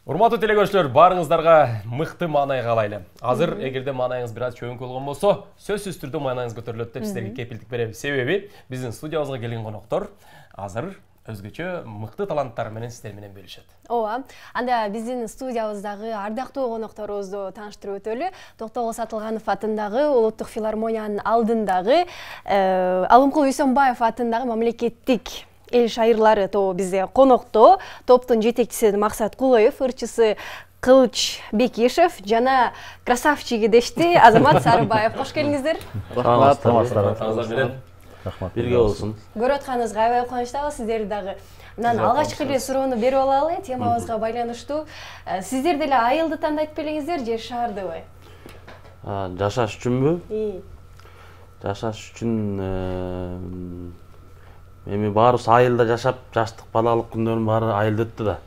Урматтуу телекөрүүчүлөр, барыңыздарга мыкты маанай каалайлы. Азыр эгерде маанайыңыз бир аз чөбүн болгон болсо, сөзсүз түрдө маанайыңыз көтөрүлөт деп сиздерге кепилдик беребиз. Себеби биздин студиябызга келген коноктор азыр өзгөчө мыкты таланттар менен сиздер менен бөлүшөт. Ооба. Анда биздин студиябыздагы ардактуу конокторубузду тааныштырып өтөлү. Токтогул Сатылганов атындагы Улуттук филармониянын алдындагы Алымкул Үйсөнбаев атындагы мамлекеттик эл шайырлары тобу бизде конокто. Топтун жетекчиси Максат Кулоев, ырчысы Кылыч Бекишев жана красавчиги дешти Азамат Сарыбаев. Кош келиңиздер. Рахмат. Рахмат. Бирге болсун. Көрүп атканыңызга аябай кубанычтабыз. Сиздерди дагы мындан алгачкы эле суроону берип алалы. Темабызга байланыштуу. Сиздер деле айылды тандайт белеңиздер же шаардыбы? Жашаш үчүнбү? Жашаш үчүн эми баарыбыз айылда жашап, жаштык балалык күндөрүн баары айылда өттү да.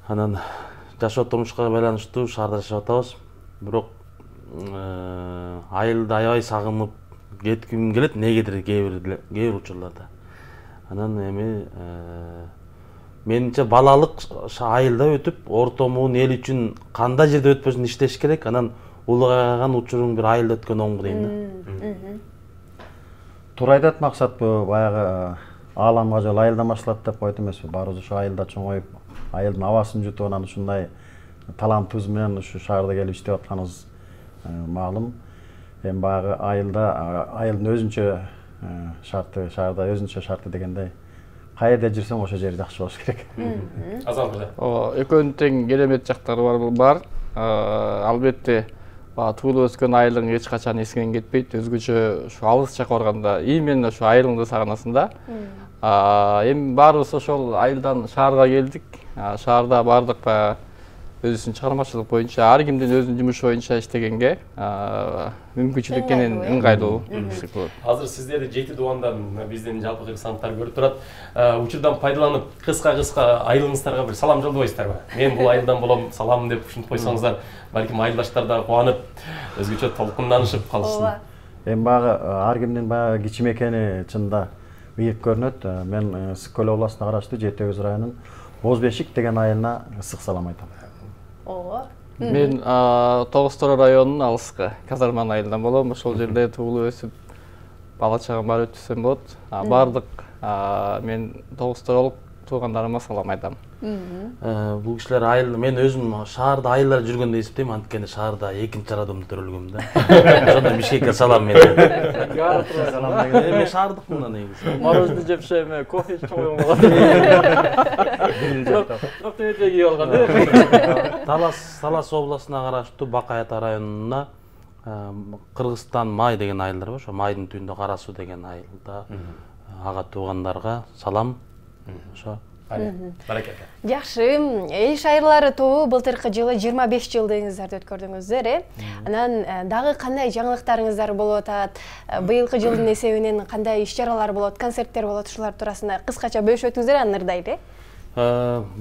Анан жашоо турмушка байланыштуу шаарда жашап атабыз. Бирок айылды аябай сагынып кетким келет, негедир кээ бир учурларда. Анан эми менимче балалык айылда өтүп, орто муун эл үчүн кандай жерде өтпөсүн иштеш керек. Анан улгайган учуруң бир айылда өткөн оңду дейм да. Туура айтат Максат, баягы ааламга жол айылдан башталат деп койт эмеспи? Баарыбыз ушу айылда чоңоюп, айылдын абасын жутуп, анан ушундай талантыбыз менен ушу шаарда келип иштеп атканыбыз маалым. Эми баягы айылдын өзүнчө шарты, шаарда өзүнчө шарты дегендей. Кайерде жүрсөң ошо жер жакшы болуш керек. Азал мырза. Экөөнүн тең керемет жактары бар. Албетте туулуп өскөн айылың эч качан эсиңен кетпейт. Өзгөчө ушу алыс жакка барганда именно ушу айылыңды сагынасың да. Эми баарыбыз ошол айылдан шаарга келдик. Шаарда бардык өзүнүн чыгармачылык боюнча ар кимдин өзүнүн жумушу боюнча иштегенге мүмкүнчүлүк менен ыңгайлуу болот. Азыр сиздерди жети дубандан биздин жалпы кыргызстандыктар көрүп турат. Учурдан пайдаланып кыска айылыңыздарга бир салам жолдобойсуздарбы? Мен бул айылдан болом, салам деп ушинтип койсоңуздар, балким айылдаштар да кубанып, өзгөчө толкунданышып калышсын. Эми баягы ар кимдин баягы кичим экени чынында ыйык көрүнөт. Мен Сыккөл областына караштуу Жети Өгүз районунун Бозбешик деген айылына ысык салам айтам. Мен Тогуз-Тороо районунун алыскы Казарман айылынан болом. Ошол жерде туулуп өсүп, бала чагым бар өтүсөм болот. Бардык мен Тогуз-Тороолук туугандарыма салам айтам. Бул кишилер айыл, мен өзүм шаарда айылдар жүргөндө эсептейм, анткени шаарда экинчи радамда төрөлгөм да. Ошондо Бишкекке салам мен. Салам деген. Мен шаардыкмын да негизи. Мороженое жеп эме кофе ичип койгон болот. Жок эметеги кийип алган. Талас областына караштуу Бакай Ата районуна Кыргызстан Май деген айылдар бар. Ошо Майдын түбүндө Кара Суу деген айылда ага туугандарга салам. Ошо Баракет. Жакшы, эл шайырлары тобу былтыркы жылы 25 жылдыгыңыздарды өткөрдүңүздөр, Анан дагы кандай жаңылыктарыңыздар болуп атат? Быйылкы жылдын эсебинен кандай иш-чаралар болот, концерттер болот, ушулар туурасында кыскача бөлүшүп өтүңүздөр, аны ырдайлы.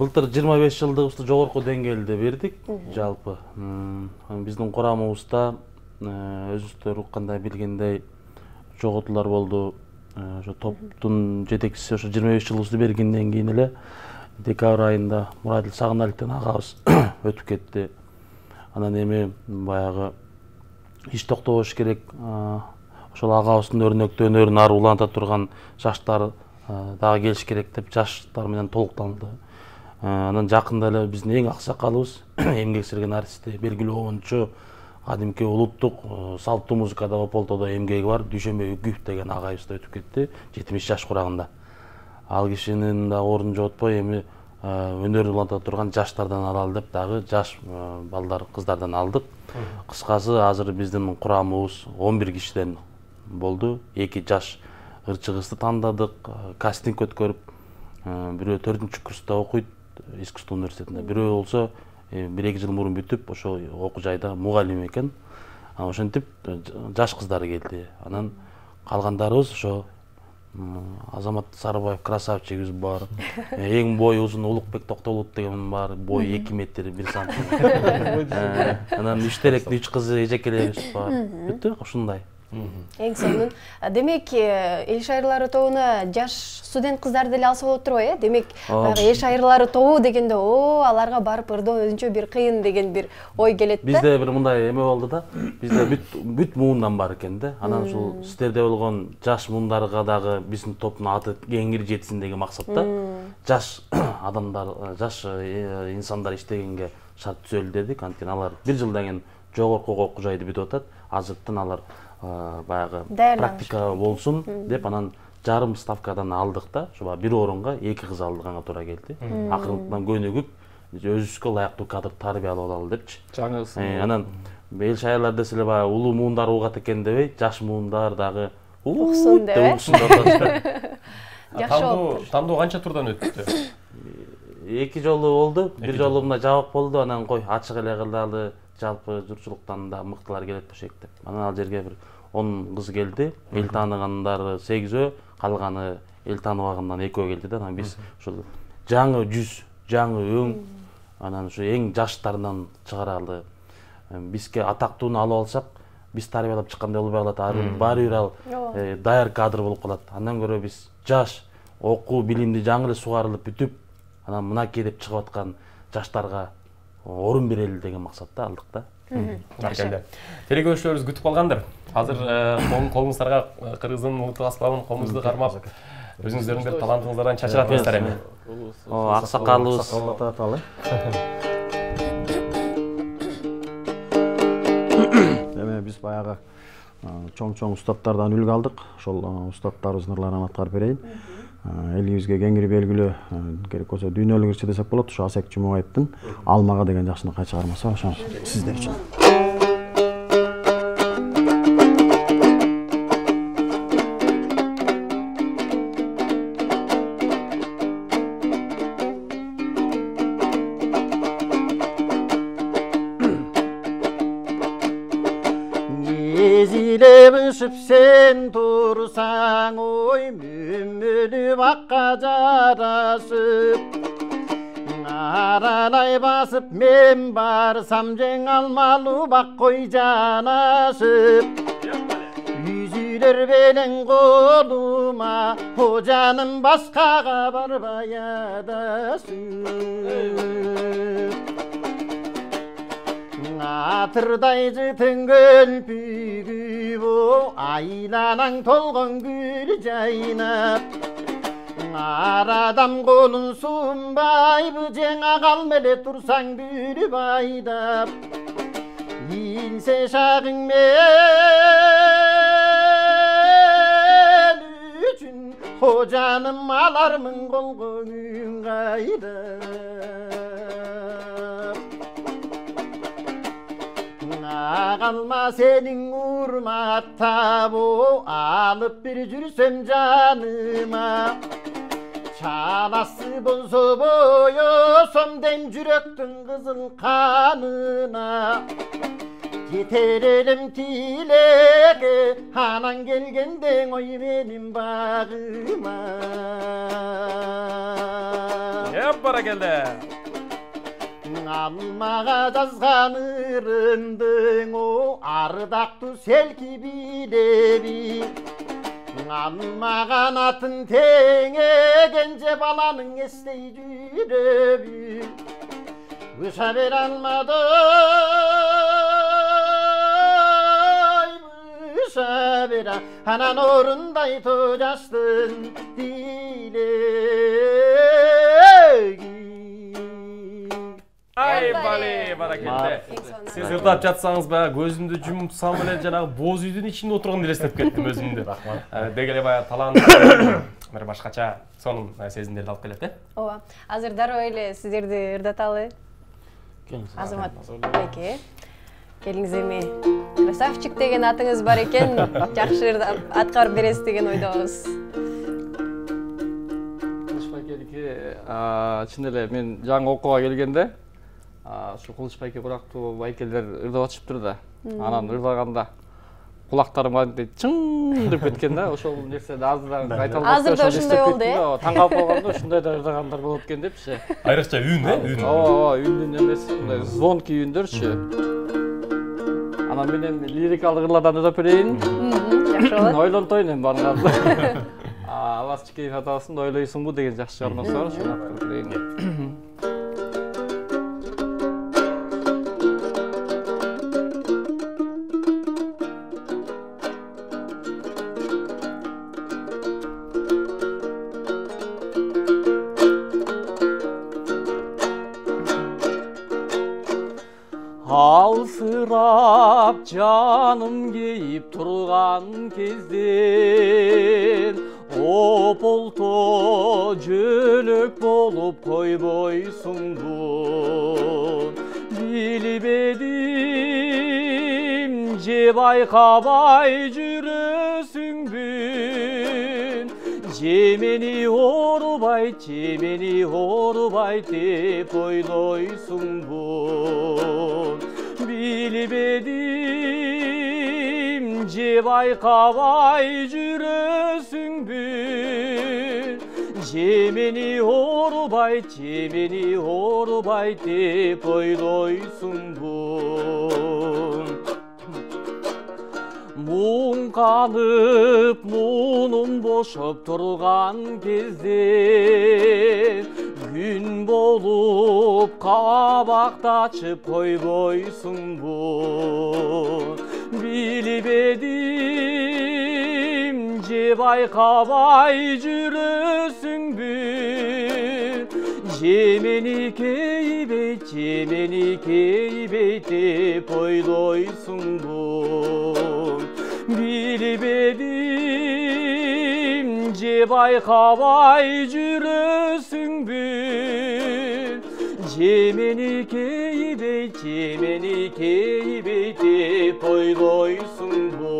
Былтыр 25 жылдыгыбызды жогорку деңгээлде бердик жалпы. Биздин курамыбызда өзүңүздөр кандай билгендей жоготуулар болду. Ошо топтун жетекчиси ошо 25 жылыбызды бергенден кийин эле декабрь айында Мурадил Сагыналиевден агабыз өтүп кетти. Анан эми баягы иш токтобош керек. Ошол агабыздын өрнөктүү өнөрүн ары уланта турган жаштар дагы келиш керек деп жаштар менен толукталды. Анан жакында эле биздин эң аксакалыбыз, эмгек сирген артисти, белгилүү обончу, кадимки улуттук салттуу музыкада Ополтодо эмгеги бар Дүйшөнбө Үгүп деген агайыбыз да өтүп кетти, 70 жаш курагында. Ал кишинин да ордун жоготпой эми өнөр уланта турган жаштардан алалы деп дагы жаш балдар, кыздардан алдык. Кыскасы азыр биздин курамыбыз 11 кишиден болду. 2 жаш ырчы кызды тандадык, кастинг өткөрүп, бирөө 4-курста окуйт искусство университетинде, бирөө болсо 1-2 жыл мурун бүтүп, ошо окуу жайда мугалим экен. Ошентип жаш кыздары келди. Анан калгандарыбыз ошо Азамат Сарыбаев красавчигибиз бар. Эң бою узун Улукбек Токтолут деген бар, бою 2 метр 1 сантиметр. Анан 3 теректин 3 кызы эжекелебиз бар. Бүттү ушундай. Эң сонун. Демек, эл шайырлары тобуна жаш студент кыздар деле алса болот турбайбы? Демек, баягы эш айырлары тобу дегенде, аларга барып ырдоо өзүнчө бир кыйын деген бир ой келет да. Бизде бир мындай эме болду да. Бизде бүт муундан бар экен да. Анан ушул сиздерде болгон жаш муундарга дагы биздин топтун аты кеңири жетсин деген максатта жаш адамдар, жаш инсандар иштегенге шарт түзөлү дедик. Анткени алар бир жылдан кийин жогорку окуу жайды бүтүп атат. Азырттан алар баягы практика болсун деп анан жарым ставкадан алдык да. Ошо бир орунга 2 кыз алдыганга туура келди. Акырынтан көнүгүп өзүбүзгө ылайыктуу кадр тарбиялап алалы депчи. Жаңысы. Анан эл шаялар десе эле баягы улуу муундар угат экен дебей, жаш муундар дагы уксун деп. Жакшы болуптур. Тандоо канча турдан өттү? 2 жолу болду. Бир жолу мына жабык болду, анан кой ачык эле кылдалы, жалпы журтчулуктан да мыктылар келет болчу деп. Анан ал жерге бир 10 кыз келди. Эл тааныгандары 8-өө, калганы эл тааныбагандан 2-өө келди да. Анан биз ушул жаңы жүз, жаңы өң, анан ушу эң жаштарынан чыгаралы. Бизге атактууну алып алсак, биз тарбиялап чыккандай болбой калат. Баары бир ал даяр кадр болуп калат. Андан көрө биз жаш, окуу, билимди жаңы эле сугарылып бүтүп, анан мынакей деп чыгып аткан жаштарга орун берели деген максатта алдык да. Жакшы. Телекөрүүчүлөрүбүз күтүп калгандыр. Азыр колуңуздарга кыргыздын улуттук аспабын комузду кармап, өзүңүздөрдүн бир талантыңыздардан чачыратыңыздар эми. Аксакалыбыз аталы. Эми биз баягы чоң устаттардан үлгү алдык. Ошол устаттарыбыздын ырларын аткарып берейин. Элибизге кеңири белгилүү, керек болсо дүйнөлүк ырчы десек болот, ушу Асек Жумабаевдин Алмага деген жакшынакай чыгармасы бар, ошону сиздер үчүн. Езилеп ұшып сен тұрсаң, ой мүміліп аққа жарасып, аралай басып мен барсам жең алмалы бақ қой жанасып. Үзілер бенен қолыма, о жаным басқаға барбай адасып. Атырдай жытың көлпүгү бо, айланаң толгон гүл жайнап. Арадам колун сунбайбы, жеңа калмеле турсаң бүрүп айдап. Илсе шагың мен үчүн, о жаным алармын колгонуң кайдап. Қалма сенің урматта бо, алып бір жүрсем жаныма. Чаласы болсо боёсом дем жүрөктүн кызыл канына. Жетер элим тилеге, анан келгендең ой менин багыма. Бара келди. Алмаға жазған ырындың, о ардактуу селки билеби. Алмаған атын теңеген же баланың эстей жүрөбү. Уша бере алмадым, уша бере анан орундайт жаштын тилеги. Ай бали, бара келди. Сиз ырдап жатсаңыз баягы көзүмдү жумсам эле жанагы боз үйдүн ичинде отурган элестеп кеттим өзүмдү. Деги эле баягы талант бир башкача сонун сезимдерди алып келет, Ооба. Азыр дароо эле сиздерди ырдаталы. Азамат байке, келиңиз эми. Красавчик деген атыңыз бар экен, жакшы ырдап аткарып бересиз деген ойдобуз. Байкеники, чын эле мен жаңы окууга келгенде ушу Кылыч байке курактуу байкелер ырдап атышыптыр да. Анан ырдаганда кулактарым кантип чың деп кеткен да. Ошол нерседи азыр кайталап азыр да ошондой болду, таң калып калганда ушундай да ырдагандар болот экен депчи. Айрыкча үн, үн. Ооба, үндүн эмес, мындай звонкий үндөрчү. Анан мен эми лирикалык ырлардан ырдап берейин. Жакшы болот. Ойлонтойн эми баарыңарды. Алар Басчы атасын ойлойсуңбу деген жакшы чыгармасы бар. Ошону көрейин. Алсырап жаным кейіп тұрған кезден ополто жөлөк болып койбойсуңбу билбедим же байкабай жүрөсүңбү же мени оорубайт деп ойлойсуңбу билбедим же байкабай жүрөсүңбү же мени оорубайт деп ойлойсуңбу муң калып муунум бошоп турган кезде күн болуп кабактачып койбойсуңбу билбедим же байкабай жүрөсүңбү же мени кейбейт деп ойлойсуңбу билбедим же байкабай жүрөсүңбү же мени кейбейт деп ойлойсуңбу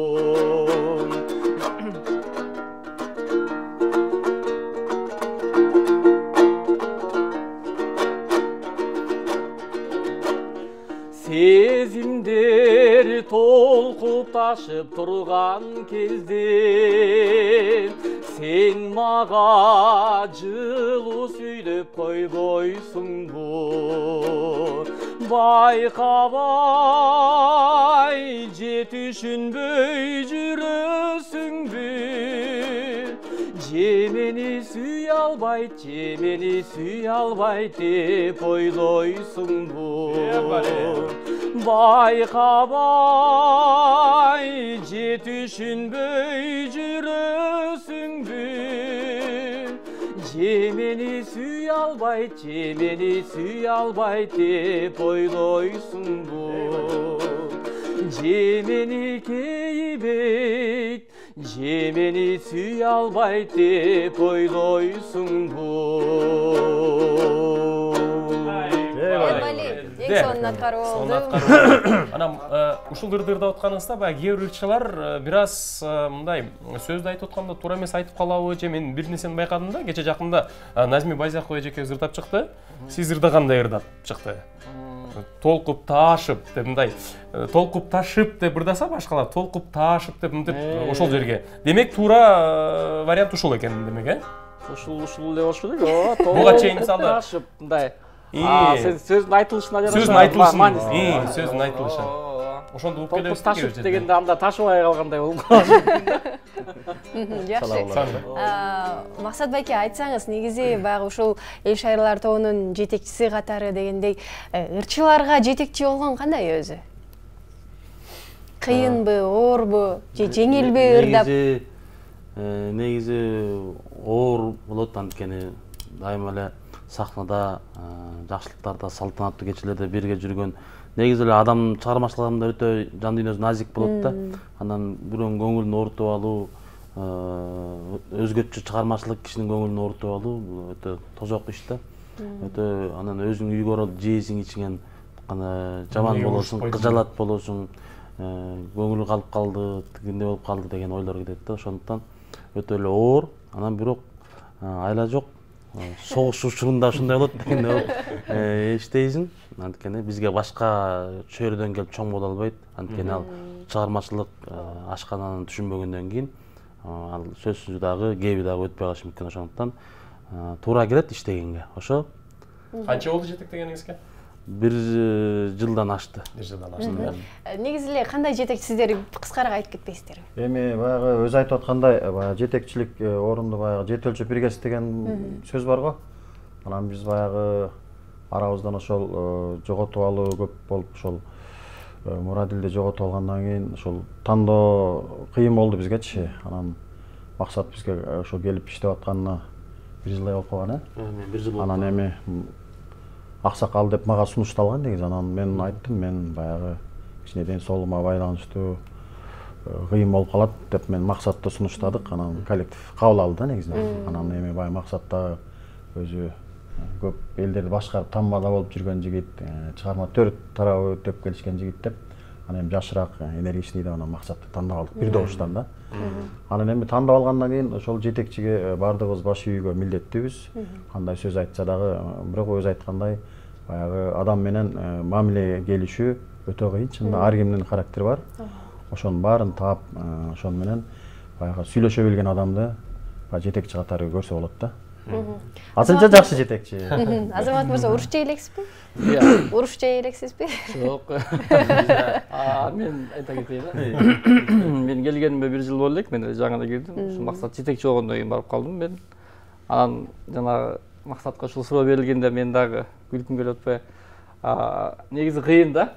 сезимдер толкуп ташып турган кезде сен мага жылуу сүйлөп койбойсуңбу байкабай же түшүнбөй жүрөсүңбү же мени сүйө албайт деп ойлойсуңбу байкабай же түшүнбөй жүрөсүңбү же мени сүйө албайт деп ойлойсуңбу же мени кейбейт же мени сүйө албайт деп ойлойсуңбу сонун аткаруу болду. Анан ушул ырдырда атканыңызда баягы кээ бир ырчылар бир аз мындай сөздү айтып атканда туура эмес айтып калабы же мен бир нерсени байкадым да, кече жакында Назми Байзакова эжекебиз ырдап чыкты. Сиз ырдагандай ырдап чыкты. Толкуп ташып деп мындай толкуп ташып деп ырдаса башкалар толкуп ташып деп мынтип ошол жерге. Демек туура вариант ушул экен демек, э? Ушул эле болуш керек. Буга чейин мисалы ташып мындай сөздүн айтылышына жараша. Сөздүн айтылышы. Ошондо уп келебиз. Ташып дегенде анда ташыбай калгандай болуп калат. Жакшы. Максат байке, айтсаңыз, негизи баягы ушул эл шайырлар тобунун жетекчиси катары дегендей, ырчыларга жетекчи болгон кандай өзү? Кыйынбы, оорбу, же жеңилби ырдап? Негизи оор болот, анткени дайыма эле сахнада, жакшылыктарда, салтанаттуу кечелерде бирге жүргөн. Негизи эле адам чыгармачылыгында өтө жан дүйнөсү назик болот да. Анан бирөөнүн көңүлүн оорутуп алуу, өзгөчө чыгармачылык кишинин көңүлүн оорутуп алуу бул өтө тозок иш да. Өтө анан өзүң үйгө оролуп жейсиң ичиңен кана жаман болосуң, кыжалат болосуң, көңүлү калып калды, тигиндей болуп калды деген ойлор келет да. Ошондуктан өтө эле оор, анан бирок айла жок. Согуш учурунда ушундай болот дегенде эчтейсиң. Анткени бизге башка чөйрөдөн келип чоң боло албайт. Анткени ал чыгармачылык ашкананы түшүнбөгөндөн кийин ал сөзсүз дагы кеби дагы өтпөй калышы мүмкүн. Ошондуктан туура келет иштегенге. Ошо. Канча болду жетектегениңизге? 1 жылдан ашты. 1 жылдан ашты. Негизи эле кандай жетекчисиздер кыскараак айтып кетпейсиздерби? Эми баягы өзү айтып аткандай, баягы жетекчилик орунду баягы жет өлчөп бир кес деген сөз бар го. Анан биз баягы арабыздан ошол жоготуп алуу көп болуп, ошол Мурадилди жоготуп алгандан кийин ошол тандоо кыйын болду бизгечи. Анан максат бизге ошо келип иштеп атканына 1 жылдай болуп калган, Мен 1 жыл болду. Анан эми аксакал деп мага сунушталган негизи. Анан мен айттым, мен баягы кичине ден соолугума байланыштуу кыйын болуп калат деп мен максатты сунуштадык. Анан коллектив кабыл алды негизи. Анан эми баягы максатта өзү көп элдерди башкарып тамбада болуп жүргөн жигит, чыгарма төрт тарабы өтөп келишкен жигит деп, анан эми жашыраак, энергичный деп анан максатты тандап алдык бир добуштан да. Анан эми тандап алгандан кийин ошол жетекчиге бардыгыбыз баш ийүүгө милдеттүүбүз. Кандай сөз айтса дагы, бирок өзү айткандай, баягы адам менен мамиле келишүү өтө кыйын. Чынында ар кимдин характери бар. Ошонун баарын таап, ошон менен баягы сүйлөшө билген адамды жетекчи катары көрсө болот да. Азырынча жакшы жетекчи. Азамат мырза, уруш жей элексизби? Уруш жей элексизби? Жок. Мен айта кетейин. Мен келгениме 1 жыл болду элек, мен жаңы эле кирдим. Ушу максат жетекчи болгондон кийин барып калдым мен. Анан жанагы максатка ушул суроо берилгенде мен дагы күлкүм келип атпайбы? Негизи кыйын да.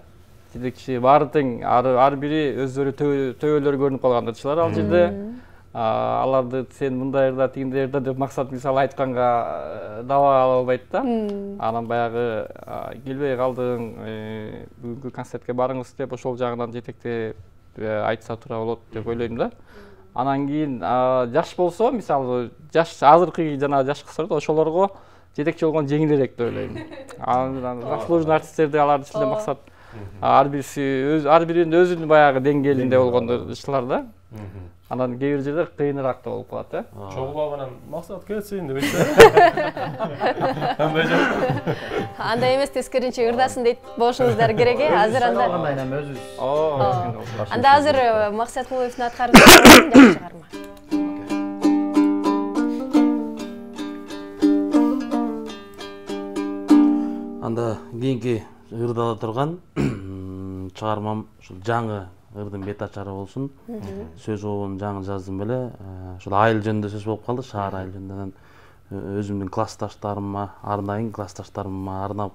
Жетекчи баары тең, ар бири өздөрү төбөлөрү көрүнүп калган ырчылар ал жерде. Аларды сен мындайырда, тигиндейирда деп максат мисалы айтканга даба ала албайт да. Анан баягы келбей калдың, бүгүнкү концертке барыңыз деп ошол жагынан жетектеп айтса тура болот деп ойлойм да. Анан кийин жаш болсо, мисалы жаш азыркы жана жаш кыздар ошолорго жетекчи болгон жеңилирээк деп ойлойм. Анан заслуженный артисттерди алардын ичинде максат ар биринин өзүнүн баягы деңгээлинде болгон ырчылар да. Анан кээ бир жерде кыйыныраак да болуп калат, Чогулуп анан максат кетсин деп айтса. Андай эмес, тескеринче ырдасын дейт болушуңуздар керек, Азыр анда. Анда азыр Максат Кулуевдин аткарып жаткан жакшы чыгарма. Анда кийинки ырдала турган чыгармам ушул жаңы ырдын бет ачары болсун. Сөз обон жаңы жаздым беле. Ушул айыл жөнүндө сөз болуп калды, шаар айыл жөнүндө. Өзүмдүн классташтарыма, арнайын классташтарыма арнап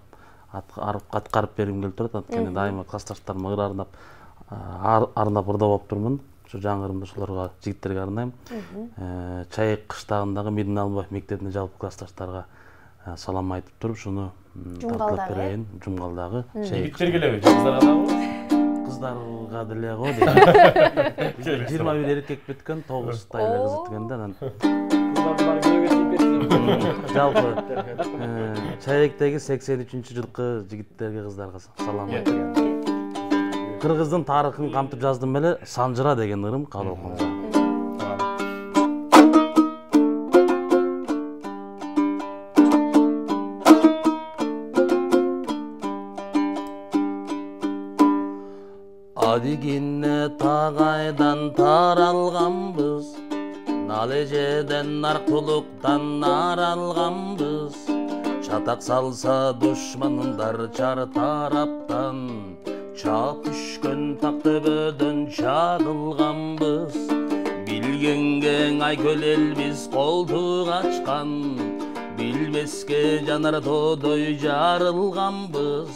аткарып бергим келип турат. Анткени дайыма классташтарыма ыр арнап ырдап алып турмун. Ушу жаңы ырымды ошолорго, жигиттерге арнайм. Чайык кыштагындагы Медин Албаев мектебинин жалпы классташтарга салам айтып туруп, шуну тартылып берейин. Жумгалдагы жигиттер келеби, кыздарга дагы? Кыздарга деле го дейт. 21 эркек бүткөн, 9 эле кыз бүткөн да. Кыздар келебет. Жалпы Чайыктеги 83-жылкы жигиттерге, кыздарга салам айтып. Кыргыздын тарыхын камтып жаздым беле, Санжыра деген ырым кабыл алган. Адигине тагайдан таралганбыз, належеден аркулуктан аралганбыз. Чатак салса душмандар чар тараптан, чап түшкөн так төбөдөн чагылганбыз. Билгенге айкөл элбиз колтук ачкан, билбеске жанар тоодой жарылганбыз.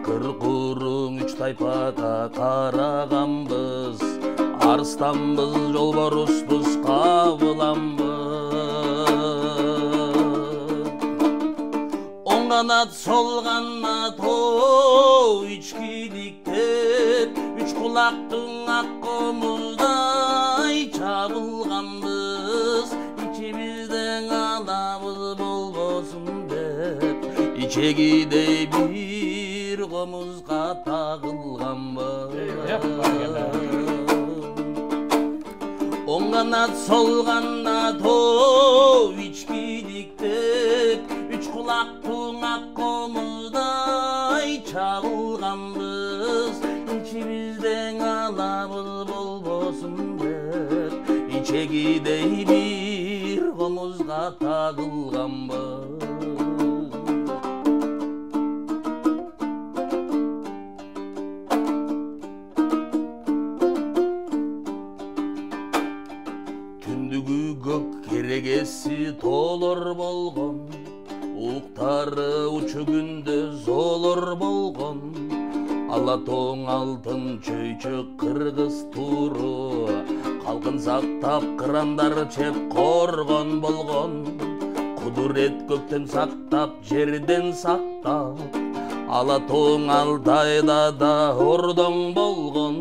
Кыркуруң үч тайпага караганбыз, арстанбыз, жолборуспуз, кабыламбыз. Оң канат, сол канат, ичкиликтеп, үч кулактың ак комуздай чабылганбыз. Ичибизден алабыз болбосун деп, ичегидей комузга тагылганбыз. Оң канат, сол канат, ичкиликтеп, үч кулактың ак комуздай чабылганбыз. Ичибизден алабыз болбосун деп, ичегидей бир комузга тагылганбыз. толор болгон, уктары учу күндө золор болгон. Ала тоң алтын чөйчөк кыргыз туру, калкын сактап кырандар чеп коргон болгон. Кудурет көптөн сактап жерден сактап, ала тоң Алтайда да ордоң болгон.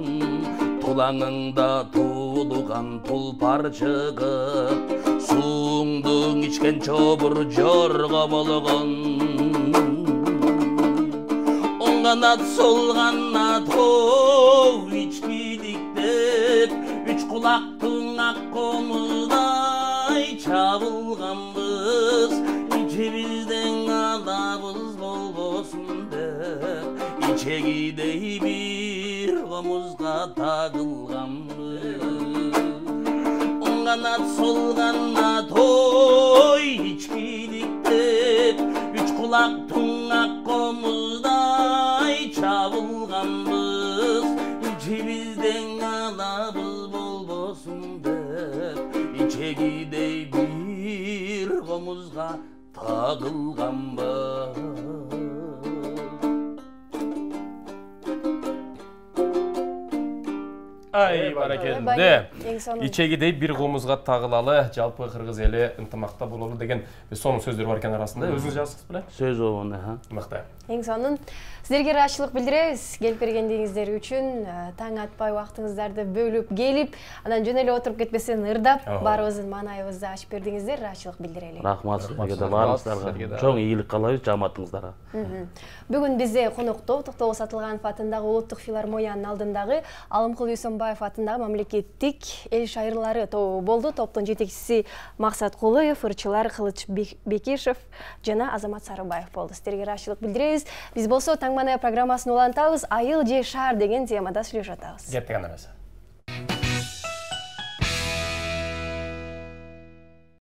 Тулаңыңда туулган тулпар чыгып, суңдуң ичкен чобур жорго болгон. Оң канат сол канат оу ичкиликтеп, үч кулактың ак комуздай чабылганбыз. Ичебизден алабыз болбосун деп, ичегидей бир комузга тагылганбыз. Оң канат сол канат ой ичкиликтеп, үч кулактың ак комуздай чабылганбыз. Ичебизден алабыз болбосун деп, ичегидей бир комузга тагылганбыз. Ай, баракелде. Ичегидей бир комузга тагылалы, жалпы кыргыз эли ынтымакта бололу деген сонун сөздөр бар экен арасында. Өзүңүз жазсыз беле? Сөз болгон, Мыкты. Эң сонун сиздерге ыраазычылык билдиребиз. Келип бергендигиңиздер үчүн, таң атпай убактыңыздарды бөлүп келип, анан жөн эле отуруп кетпестен ырдап, баарыбыздын маанайыбызды ачып бердиңиздер. Ыраазычылык билдирели. Рахмат сизге, баарыңыздарга. Чоң ийгилик каалайбыз жамаатыңыздарга. Бүгүн бизде конокто Токтогул Сатылганов атындагы Улуттук филармониянын алдындагы Алымкул Үйсөнбаев атындагы мамлекеттик эл шайырлары тобу болду. Топтун жетекчиси Максат Кулуев, ырчылар Кылыч Бекишев жана Азамат Сарыбаев болду. Сиздерге ыраазычылык билдиребиз. Биз болсо Таң маанай программасын улантабыз. Айыл же шаар деген темада сүйлөшүп атабыз. Кеттик анда.